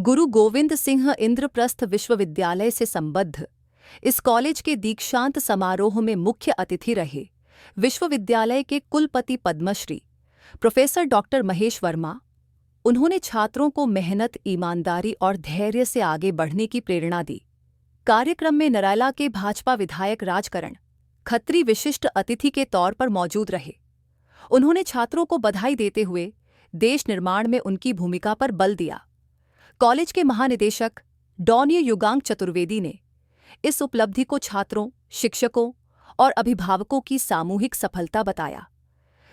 गुरु गोविंद सिंह इंद्रप्रस्थ विश्वविद्यालय से संबद्ध इस कॉलेज के दीक्षांत समारोह में मुख्य अतिथि रहे विश्वविद्यालय के कुलपति पद्मश्री प्रोफेसर डॉक्टर महेश वर्मा। उन्होंने छात्रों को मेहनत, ईमानदारी और धैर्य से आगे बढ़ने की प्रेरणा दी। कार्यक्रम में नरैला के भाजपा विधायक राजकरण खत्री विशिष्ट अतिथि के तौर पर मौजूद रहे। उन्होंने छात्रों को बधाई देते हुए देश निर्माण में उनकी भूमिका पर बल दिया। कॉलेज के महानिदेशक डॉन्य युगांक चतुर्वेदी ने इस उपलब्धि को छात्रों, शिक्षकों और अभिभावकों की सामूहिक सफलता बताया।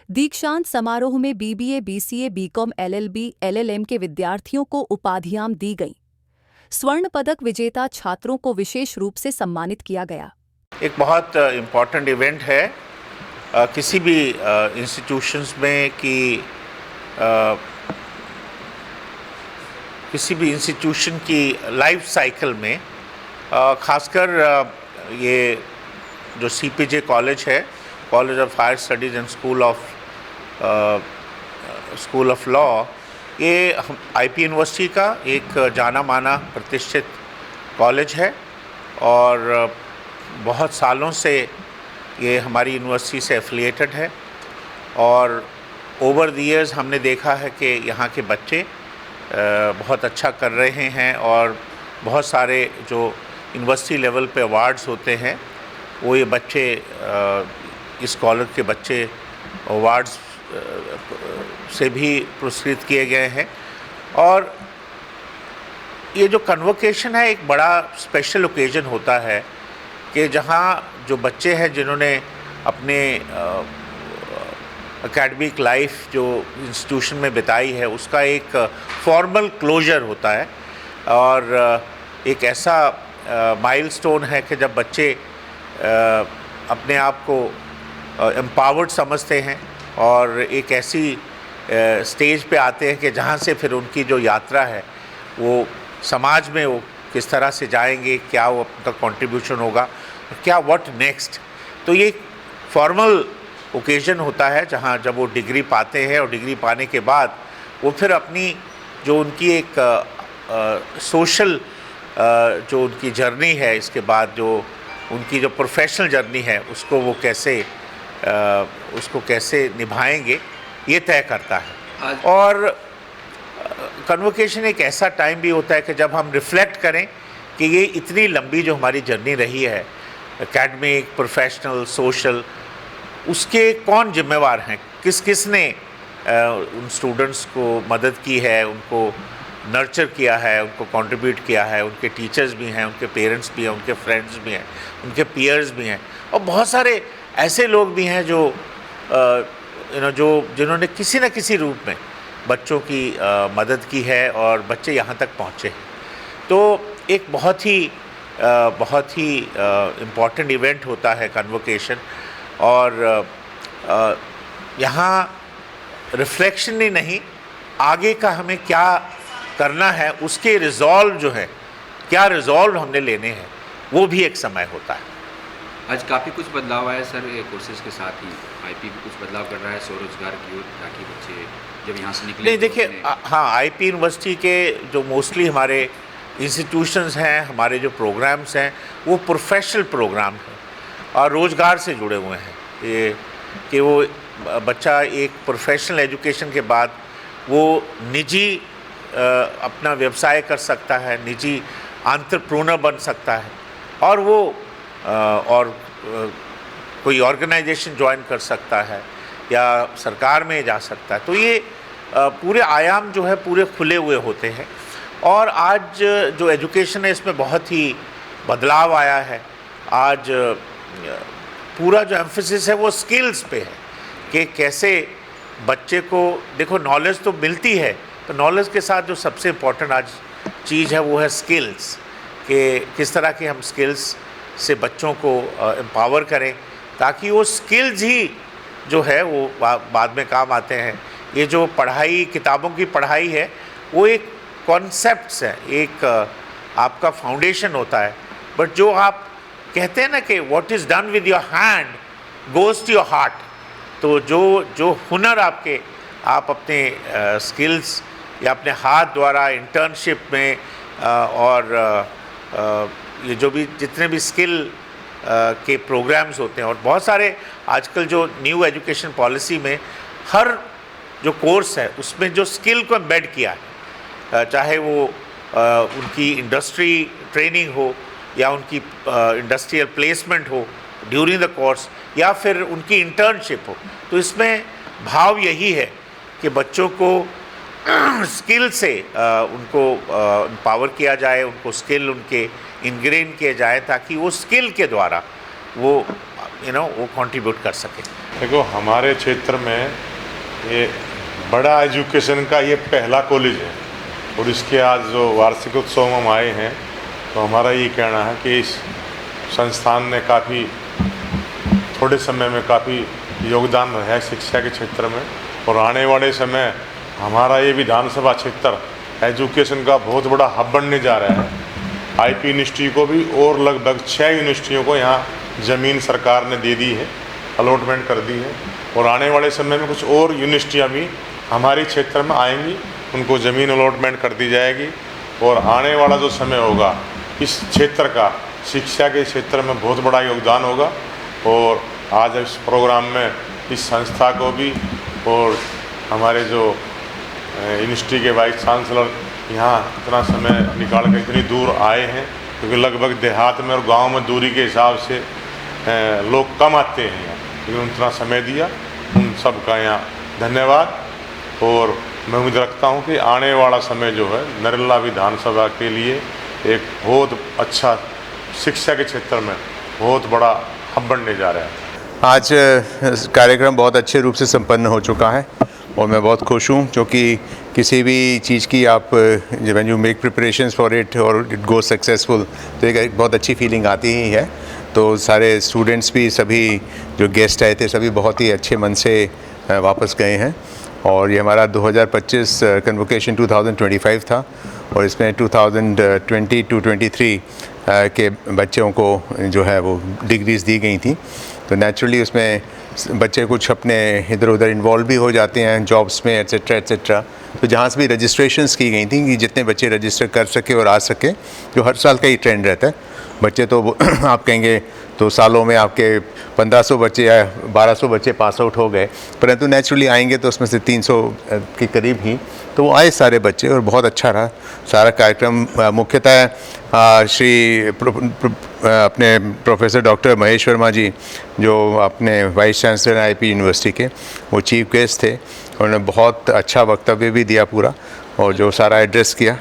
दीक्षांत समारोह में BBA, BCA, BCom, LLB, LLM के विद्यार्थियों को उपाधियां दी गईं। स्वर्ण पदक विजेता छात्रों को विशेष रूप से सम्मानित किया गया। एक बहुत इम्पॉर्टेंट इवेंट है किसी भी इंस्टीट्यूशंस में कि किसी भी इंस्टीट्यूशन की लाइफ साइकिल में खासकर ये जो सीपीजे कॉलेज है, college of higher studies and school of law, ये आईपी यूनिवर्सिटी का एक जाना माना प्रतिष्ठित कॉलेज है और बहुत सालों से ये हमारी यूनिवर्सिटी से एफिलिएटेड है। और ओवर द ईयर्स हमने देखा है कि यहाँ के बच्चे बहुत अच्छा कर रहे हैं और बहुत सारे जो यूनिवर्सिटी लेवल पे अवार्ड्स होते हैं वो ये बच्चे, इस कॉलेज के बच्चे अवार्ड्स से भी पुरस्कृत किए गए हैं। और ये जो कन्वोकेशन है एक बड़ा स्पेशल ओकेजन होता है कि जहाँ जो बच्चे हैं जिन्होंने अपने एकेडमिक लाइफ जो इंस्टीट्यूशन में बिताई है उसका एक फॉर्मल क्लोजर होता है और एक ऐसा माइलस्टोन है कि जब बच्चे अपने आप को एम्पावर्ड समझते हैं और एक ऐसी स्टेज पे आते हैं कि जहाँ से फिर उनकी जो यात्रा है वो समाज में वो किस तरह से जाएंगे, क्या वो उनका कंट्रीब्यूशन होगा, क्या व्हाट नेक्स्ट। तो ये फॉर्मल ओकेजन होता है जहाँ जब वो डिग्री पाते हैं और डिग्री पाने के बाद वो फिर अपनी जो उनकी एक सोशल जो उनकी जर्नी है, इसके बाद जो उनकी जो प्रोफेशनल जर्नी है उसको वो कैसे निभाएंगे ये तय करता है। और कन्वोकेशन एक ऐसा टाइम भी होता है कि जब हम रिफ़्लेक्ट करें कि ये इतनी लंबी जो हमारी जर्नी रही है एकेडमिक, प्रोफेशनल, सोशल, उसके कौन जिम्मेवार हैं, किसने उन स्टूडेंट्स को मदद की है, उनको नर्चर किया है, उनको कंट्रीब्यूट किया है। उनके टीचर्स भी हैं, उनके पेरेंट्स भी हैं, उनके फ्रेंड्स भी हैं, उनके पीयर्स भी हैं और बहुत सारे ऐसे लोग भी हैं जो जिन्होंने किसी न किसी रूप में बच्चों की मदद की है और बच्चे यहाँ तक पहुँचे हैं। तो एक बहुत ही इम्पॉर्टेंट इवेंट होता है कन्वोकेशन और यहाँ रिफ्लेक्शन ही नहीं, आगे का हमें क्या करना है उसके रिजॉल्व जो है, क्या रिजॉल्व हमने लेने हैं वो भी एक समय होता है। आज काफ़ी कुछ बदलाव आया सर कोर्सेज के साथ ही, आईपी भी कुछ बदलाव कर रहा है स्वरोजगार की ओर, ताकि बच्चे जब यहाँ से निकले। नहीं देखिए, हाँ, आईपी यूनिवर्सिटी के जो मोस्टली हमारे इंस्टीट्यूशंस हैं, हमारे जो प्रोग्राम्स हैं वो प्रोफेशनल प्रोग्राम हैं और रोज़गार से जुड़े हुए हैं। ये कि वो बच्चा एक प्रोफेशनल एजुकेशन के बाद वो निजी अपना व्यवसाय कर सकता है, निजी एंटरप्रेन्योर बन सकता है और वो कोई ऑर्गेनाइजेशन ज्वाइन कर सकता है या सरकार में जा सकता है। तो ये पूरे आयाम जो है पूरे खुले हुए होते हैं और आज जो एजुकेशन है इसमें बहुत ही बदलाव आया है। आज पूरा जो एम्फेसिस है वो स्किल्स पे है कि कैसे बच्चे को, देखो नॉलेज तो मिलती है, तो नॉलेज के साथ जो सबसे इम्पोर्टेंट आज चीज़ है वो है स्किल्स, कि किस तरह के हम स्किल्स से बच्चों को एम्पावर करें ताकि वो स्किल्स ही जो है वो बाद में काम आते हैं। ये जो पढ़ाई, किताबों की पढ़ाई है वो एक कॉन्सेप्ट्स है, एक आपका फाउंडेशन होता है, बट जो आप कहते हैं ना कि what is done with your hand goes to your heart. तो जो हुनर आप अपने स्किल्स या अपने हाथ द्वारा इंटर्नशिप में और ये जो भी जितने भी स्किल के प्रोग्राम्स होते हैं, और बहुत सारे आजकल जो न्यू एजुकेशन पॉलिसी में हर जो कोर्स है उसमें जो स्किल को एम्बेड किया है, चाहे वो उनकी इंडस्ट्री ट्रेनिंग हो या उनकी इंडस्ट्रियल प्लेसमेंट हो ड्यूरिंग द कोर्स या फिर उनकी इंटर्नशिप हो, तो इसमें भाव यही है कि बच्चों को स्किल से उनको एम्पावर किया जाए, उनको स्किल उनके इनग्रेन किए जाए ताकि वो स्किल के द्वारा वो वो कंट्रीब्यूट कर सके। देखो, हमारे क्षेत्र में ये बड़ा एजुकेशन का ये पहला कॉलेज है और इसके आज जो वार्षिक उत्सव में हम आए हैं तो हमारा ये कहना है कि इस संस्थान ने काफ़ी थोड़े समय में काफ़ी योगदान रहा है शिक्षा के क्षेत्र में, और आने वाले समय हमारा ये विधानसभा क्षेत्र एजुकेशन का बहुत बड़ा हब बनने जा रहा है। आईपी यूनिवर्सिटी को भी और लगभग 6 यूनिवर्सिटियों को यहाँ ज़मीन सरकार ने दे दी है, अलॉटमेंट कर दी है, और आने वाले समय में कुछ और यूनिवर्सिटियाँ भी हमारे क्षेत्र में आएंगी, उनको ज़मीन अलॉटमेंट कर दी जाएगी। और आने वाला जो समय होगा इस क्षेत्र का शिक्षा के क्षेत्र में बहुत बड़ा योगदान होगा। और आज इस प्रोग्राम में इस संस्था को भी और हमारे जो यूनिवर्सिटी के वाइस चांसलर यहाँ इतना समय निकाल कर इतनी दूर आए हैं, क्योंकि लगभग देहात में और गांव में दूरी के हिसाब से लोग कम आते हैं यहाँ, लेकिन इतना समय दिया, उन सब का यहाँ धन्यवाद। और मैं उम्मीद रखता हूँ कि आने वाला समय जो है नरेला विधानसभा के लिए एक बहुत अच्छा शिक्षा के क्षेत्र में बहुत बड़ा हब बनने जा रहा है। आज कार्यक्रम बहुत अच्छे रूप से संपन्न हो चुका है और मैं बहुत खुश हूँ, क्योंकि किसी भी चीज़ की आप when you make preparations for it और इट गो सक्सेसफुल तो एक बहुत अच्छी फीलिंग आती ही है। तो सारे स्टूडेंट्स भी, सभी जो गेस्ट आए थे, सभी बहुत ही अच्छे मन से वापस गए हैं। और ये हमारा 2025 कन्वोकेशन 2025 था और इसमें 2020 to 23 के बच्चों को जो है वो डिग्रीज़ दी गई थी। तो नेचुरली उसमें बच्चे कुछ अपने इधर उधर इन्वॉल्व भी हो जाते हैं जॉब्स में एट्सेट्रा एट्सेट्रा। तो जहाँ से भी रजिस्ट्रेशंस की गई थी कि जितने बच्चे रजिस्टर कर सके और आ सके, जो हर साल का ही ट्रेंड रहता है। बच्चे तो आप कहेंगे तो सालों में आपके 1500 बच्चे या 1200 बच्चे पास आउट हो गए, परंतु नेचुरली आएंगे तो उसमें से 300 के करीब ही तो वो आए सारे बच्चे, और बहुत अच्छा रहा सारा कार्यक्रम। मुख्यतः अपने प्रोफेसर डॉक्टर महेश वर्मा जी, जो अपने वाइस चांसलर आईपी यूनिवर्सिटी के, वो चीफ गेस्ट थे। उन्होंने बहुत अच्छा वक्तव्य भी दिया पूरा, और जो सारा एड्रेस किया